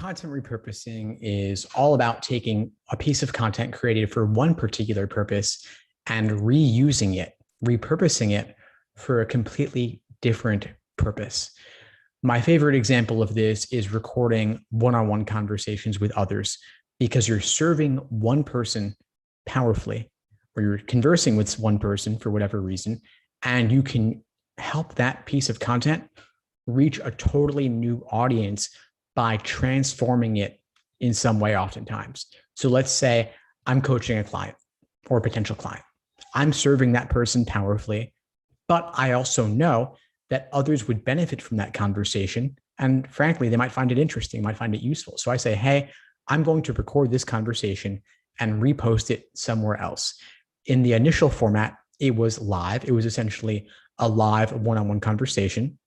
content repurposing is all about taking a piece of content created for one particular purpose and reusing it, repurposing it for a completely different purpose. My favorite example of this is recording one-on-one conversations with others, because you're serving one person powerfully, or you're conversing with one person for whatever reason, and you can help that piece of content reach a totally new audience by transforming it in some way oftentimes. So let's say I'm coaching a client or a potential client. I'm serving that person powerfully, but I also know that others would benefit from that conversation. And frankly, they might find it interesting, might find it useful. So I say, hey, I'm going to record this conversation and repost it somewhere else. In the initial format, it was live. It was essentially a live one-on-one conversation.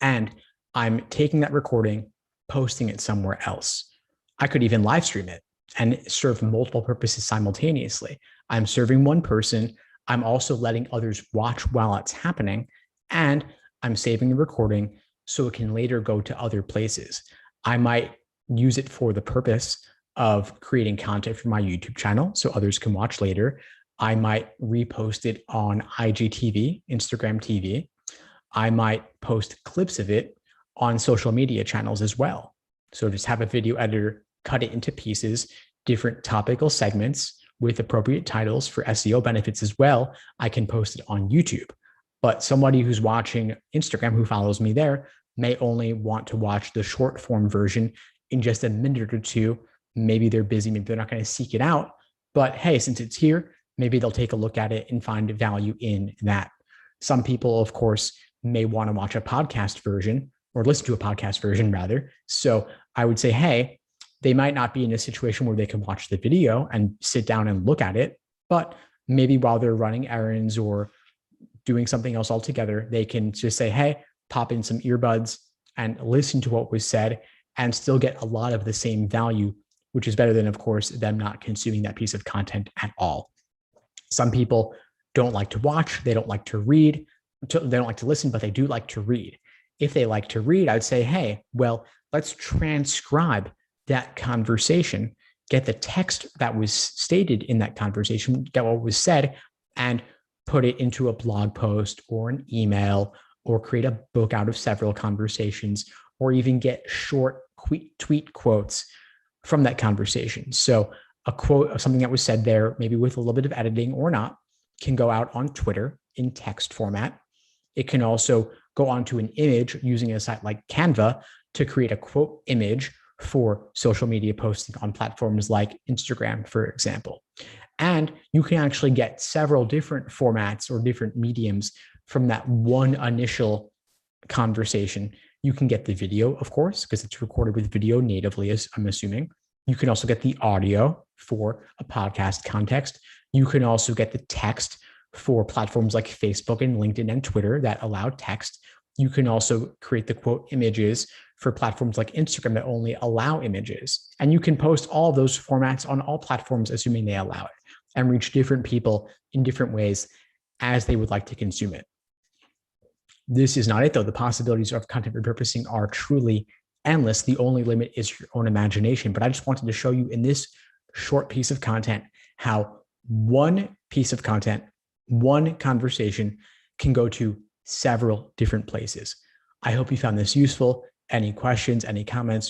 And I'm taking that recording, posting it somewhere else. I could even live stream it and serve multiple purposes simultaneously. I'm serving one person. I'm also letting others watch while it's happening. And I'm saving the recording so it can later go to other places. I might use it for the purpose of creating content for my YouTube channel so others can watch later. I might repost it on IGTV, Instagram TV. I might post clips of it on social media channels as well. So just have a video editor, cut it into pieces, different topical segments with appropriate titles for SEO benefits as well. I can post it on YouTube. But somebody who's watching Instagram, who follows me there, may only want to watch the short form version in just a minute or two. Maybe they're busy, maybe they're not going to seek it out. But hey, since it's here, maybe they'll take a look at it and find value in that. Some people, of course, may want to watch a podcast version, or listen to a podcast version rather. So I would say, hey, they might not be in a situation where they can watch the video and sit down and look at it, but maybe while they're running errands or doing something else altogether, they can just say, hey, pop in some earbuds and listen to what was said and still get a lot of the same value, which is better than, of course, them not consuming that piece of content at all. Some people don't like to watch, they don't like to read, they don't like to listen, but they do like to read. If they like to read, I'd say, hey, well, let's transcribe that conversation, get the text that was stated in that conversation, get what was said, and put it into a blog post or an email, or create a book out of several conversations, or even get short tweet quotes from that conversation. So a quote of something that was said there, maybe with a little bit of editing or not, can go out on Twitter in text format. It can also go onto an image using a site like Canva to create a quote image for social media posting on platforms like Instagram, for example. And you can actually get several different formats or different mediums from that one initial conversation. You can get the video, of course, because it's recorded with video natively, as I'm assuming. You can also get the audio for a podcast context. You can also get the text for platforms like Facebook and LinkedIn and Twitter that allow text. You can also create the quote images for platforms like Instagram that only allow images. And you can post all of those formats on all platforms, assuming they allow it, and reach different people in different ways as they would like to consume it. This is not it, though. The possibilities of content repurposing are truly endless. The only limit is your own imagination. But I just wanted to show you in this short piece of content how one piece of content, one conversation can go to several different places. I hope you found this useful. Any questions, any comments,